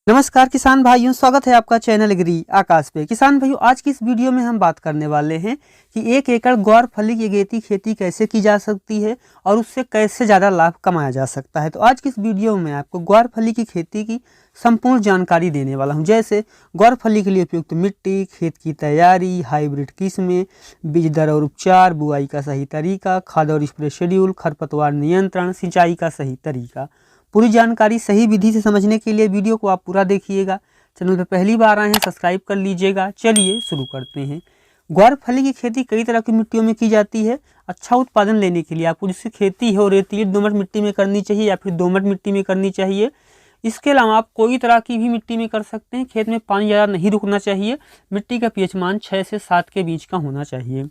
नमस्कार किसान भाइयों, स्वागत है आपका चैनल एग्री आकाश पे। किसान भाइयों, आज की इस वीडियो में हम बात करने वाले हैं कि 1 एकड़ ग्वार फली की अगेती खेती कैसे की जा सकती है और उससे कैसे ज़्यादा लाभ कमाया जा सकता है। तो आज की इस वीडियो में आपको ग्वार फली की खेती की संपूर्ण जानकारी देने वाला हूं, जैसे ग्वार फली के लिए उपयुक्त मिट्टी, खेत की तैयारी, हाइब्रिड किस्में, बीज दर और उपचार, बुआई का सही तरीका, खाद और स्प्रे शेड्यूल, खरपतवार नियंत्रण, सिंचाई का सही तरीका। पूरी जानकारी सही विधि से समझने के लिए वीडियो को आप पूरा देखिएगा। चैनल पर पहली बार आए हैं सब्सक्राइब कर लीजिएगा। चलिए शुरू करते हैं। ग्वार फली की खेती कई तरह की मिट्टियों में की जाती है। अच्छा उत्पादन लेने के लिए आपको जिसकी खेती है वो रेतीली दोमट मिट्टी में करनी चाहिए या फिर दोमट मिट्टी में करनी चाहिए। इसके अलावा आप कोई तरह की भी मिट्टी में कर सकते हैं। खेत में पानी ज़्यादा नहीं रुकना चाहिए। मिट्टी का पीएच मान 6 से 7 के बीच का होना चाहिए।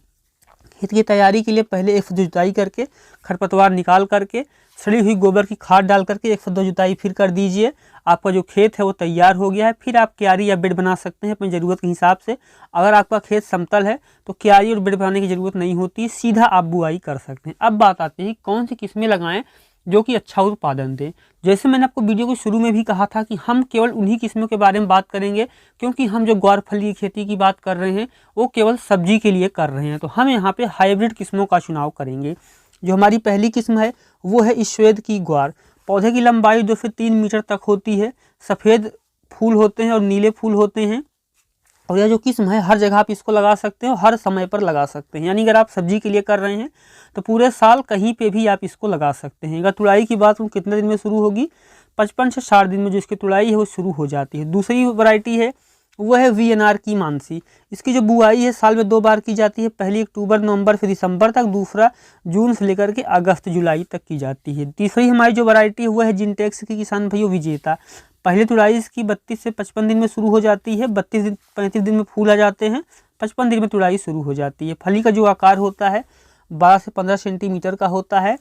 खेत की तैयारी के लिए पहले 1 जुताई करके खरपतवार निकाल करके सड़ी हुई गोबर की खाद डाल करके 102 जुताई फिर कर दीजिए। आपका जो खेत है वो तैयार हो गया है। फिर आप क्यारी या बेड बना सकते हैं अपनी ज़रूरत के हिसाब से। अगर आपका खेत समतल है तो क्यारी और बेड बनाने की ज़रूरत नहीं होती, सीधा आप बुआई कर सकते हैं। अब बात आती है कौन सी किस्में लगाएं जो कि अच्छा उत्पादन दें। जैसे मैंने आपको वीडियो के शुरू में भी कहा था कि हम केवल उन्हीं किस्मों के बारे में बात करेंगे, क्योंकि हम जो ग्वार फली की खेती की बात कर रहे हैं वो केवल सब्जी के लिए कर रहे हैं। तो हम यहाँ पे हाइब्रिड किस्मों का चुनाव करेंगे। जो हमारी पहली किस्म है वो है श्वेत की ग्वार। पौधे की लंबाई 2 से 3 मीटर तक होती है। सफ़ेद फूल होते हैं और नीले फूल होते हैं। और यह जो किस्म है हर जगह आप इसको लगा सकते हैं और हर समय पर लगा सकते हैं। यानी अगर आप सब्जी के लिए कर रहे हैं तो पूरे साल कहीं पे भी आप इसको लगा सकते हैं। अगर तुड़ाई की बात करूँ कितने दिन में शुरू होगी, 55 से 60 दिन में जो इसकी तुड़ाई है वो शुरू हो जाती है। दूसरी वैरायटी है वो है VNR की मानसी। इसकी जो बुआई है साल में 2 बार की जाती है। पहली अक्टूबर नवंबर से दिसंबर तक, दूसरा जून से लेकर के अगस्त जुलाई तक की जाती है। तीसरी हमारी जो वैरायटी है वो है जिनटेक्स की किसान भाइयों विजेता। पहली तुड़ाई इसकी 32 से 55 दिन में शुरू हो जाती है। 35 दिन में फूल आ जाते हैं। 55 दिन में तुड़ाई शुरू हो जाती है। फली का जो आकार होता है 12 से 15 सेंटीमीटर का होता है।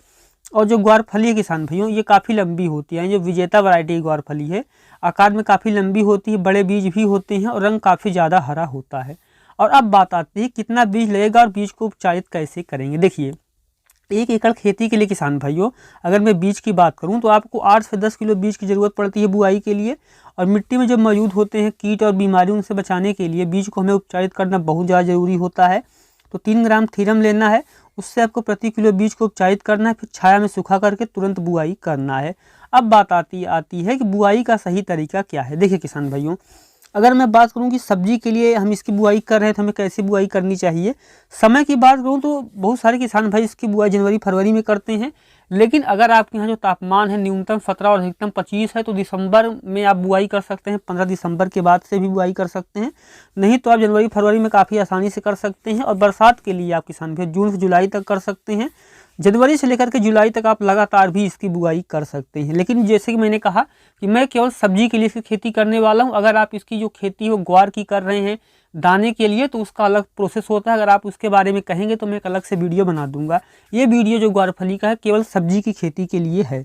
और जो ग्वार फली है किसान भाइयों ये काफ़ी लंबी होती है। जो विजेता वैरायटी की ग्वार फली है आकार में काफ़ी लंबी होती है, बड़े बीज भी होते हैं और रंग काफ़ी ज़्यादा हरा होता है। और अब बात आती है कितना बीज लगेगा और बीज को उपचारित कैसे करेंगे। देखिए 1 एकड़ खेती के लिए किसान भाइयों अगर मैं बीज की बात करूं तो आपको 8 से 10 किलो बीज की ज़रूरत पड़ती है बुआई के लिए। और मिट्टी में जो मौजूद होते हैं कीट और बीमारी उनसे बचाने के लिए बीज को हमें उपचारित करना बहुत ज़्यादा ज़रूरी होता है। तो 3 ग्राम थीरम लेना है, उससे आपको प्रति किलो बीज को उपचारित करना है। फिर छाया में सुखा करके तुरंत बुआई करना है। अब बात आती है कि बुआई का सही तरीका क्या है। देखिए किसान भाइयों, अगर मैं बात करूं कि सब्जी के लिए हम इसकी बुआई कर रहे हैं तो हमें कैसे बुआई करनी चाहिए। समय की बात करूं तो बहुत सारे किसान भाई इसकी बुआई जनवरी फरवरी में करते हैं। लेकिन अगर आपके यहाँ जो तापमान है न्यूनतम 17 और अधिकतम 25 है तो दिसंबर में आप बुआई कर सकते हैं। 15 दिसंबर के बाद से भी बुआई कर सकते हैं। नहीं तो आप जनवरी फरवरी में काफ़ी आसानी से कर सकते हैं। और बरसात के लिए आप किसान भाई जून से जुलाई तक कर सकते हैं। जनवरी से लेकर के जुलाई तक आप लगातार भी इसकी बुआई कर सकते हैं। लेकिन जैसे कि मैंने कहा कि मैं केवल सब्जी के लिए इसकी खेती करने वाला हूं। अगर आप इसकी जो खेती हो ग्वार की कर रहे हैं दाने के लिए तो उसका अलग प्रोसेस होता है। अगर आप उसके बारे में कहेंगे तो मैं एक अलग से वीडियो बना दूंगा। ये वीडियो जो ग्वार फली का है केवल सब्जी की खेती के लिए है।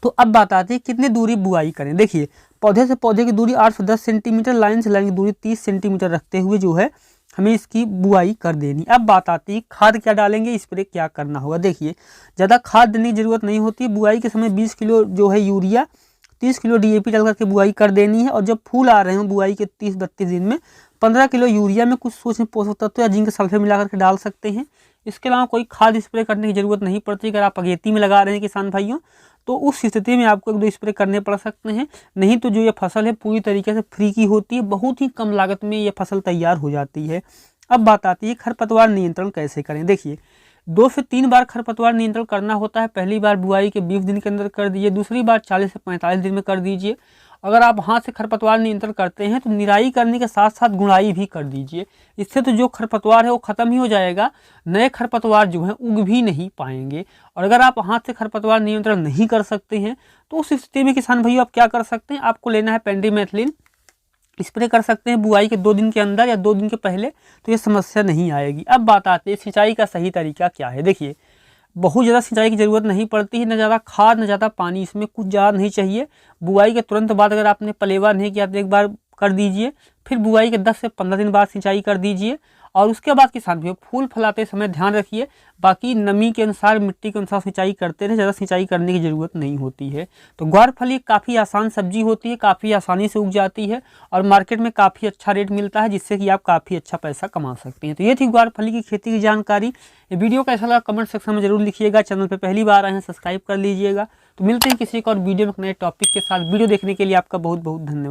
तो अब बात आती है कितनी दूरी बुआई करें। देखिए पौधे से पौधे की दूरी 8 से 10 सेंटीमीटर, लाइन से लाइन की दूरी 30 सेंटीमीटर रखते हुए जो है हमें इसकी बुआई कर देनी। अब बात आती है खाद क्या डालेंगे, स्प्रे क्या करना होगा। देखिए ज़्यादा खाद देने की ज़रूरत नहीं होती। बुआई के समय 20 किलो जो है यूरिया, 30 किलो DAP डाल करके बुआई कर देनी है। और जब फूल आ रहे हैं बुआई के 30-32 दिन में 15 किलो यूरिया में कुछ सूक्ष्म पोषक तत्व या जिंक सल्फेट मिला करके डाल सकते हैं। इसके अलावा कोई खाद स्प्रे करने की ज़रूरत नहीं पड़ती। अगर आप अगेती में लगा रहे हैं किसान भाइयों तो उस स्थिति में आपको 1-2 स्प्रे करने पड़ सकते हैं। नहीं तो जो ये फसल है पूरी तरीके से फ्री की होती है। बहुत ही कम लागत में ये फसल तैयार हो जाती है। अब बात आती है खरपतवार नियंत्रण कैसे करें। देखिए 2 से 3 बार खरपतवार नियंत्रण करना होता है। पहली बार बुआई के 20 दिन के अंदर कर दीजिए, दूसरी बार 40 से 45 दिन में कर दीजिए। अगर आप हाथ से खरपतवार नियंत्रण करते हैं तो निराई करने के साथ साथ गुड़ाई भी कर दीजिए। इससे तो जो खरपतवार है वो खत्म ही हो जाएगा, नए खरपतवार जो हैं उग भी नहीं पाएंगे। और अगर आप हाथ से खरपतवार नियंत्रण नहीं कर सकते हैं तो उस स्थिति में किसान भाइयों आप क्या कर सकते हैं, आपको लेना है पेंडिमेथलिन, स्प्रे कर सकते हैं बुआई के 2 दिन के अंदर या 2 दिन के पहले, तो ये समस्या नहीं आएगी। अब बात आती है सिंचाई का सही तरीका क्या है। देखिए बहुत ज़्यादा सिंचाई की ज़रूरत नहीं पड़ती है, न ज़्यादा खाद न ज़्यादा पानी, इसमें कुछ ज़्यादा नहीं चाहिए। बुआई के तुरंत बाद अगर आपने पलेवा नहीं किया तो एक बार कर दीजिए। फिर बुआई के 10 से 15 दिन बाद सिंचाई कर दीजिए। और उसके बाद किसान भाइयों फूल फैलाते समय ध्यान रखिए, बाकी नमी के अनुसार मिट्टी के अनुसार सिंचाई करते रहे, ज़्यादा सिंचाई करने की ज़रूरत नहीं होती है। तो ग्वारफली काफ़ी आसान सब्जी होती है, काफ़ी आसानी से उग जाती है और मार्केट में काफ़ी अच्छा रेट मिलता है, जिससे कि आप काफ़ी अच्छा पैसा कमा सकते हैं। तो ये थी ग्वारफली की खेती की जानकारी। ये वीडियो कैसा लगा कमेंट सेक्शन में जरूर लिखिएगा। चैनल पर पहली बार आए हैं सब्सक्राइब कर लीजिएगा। तो मिलते हैं किसी एक और वीडियो में नए टॉपिक के साथ। वीडियो देखने के लिए आपका बहुत बहुत धन्यवाद।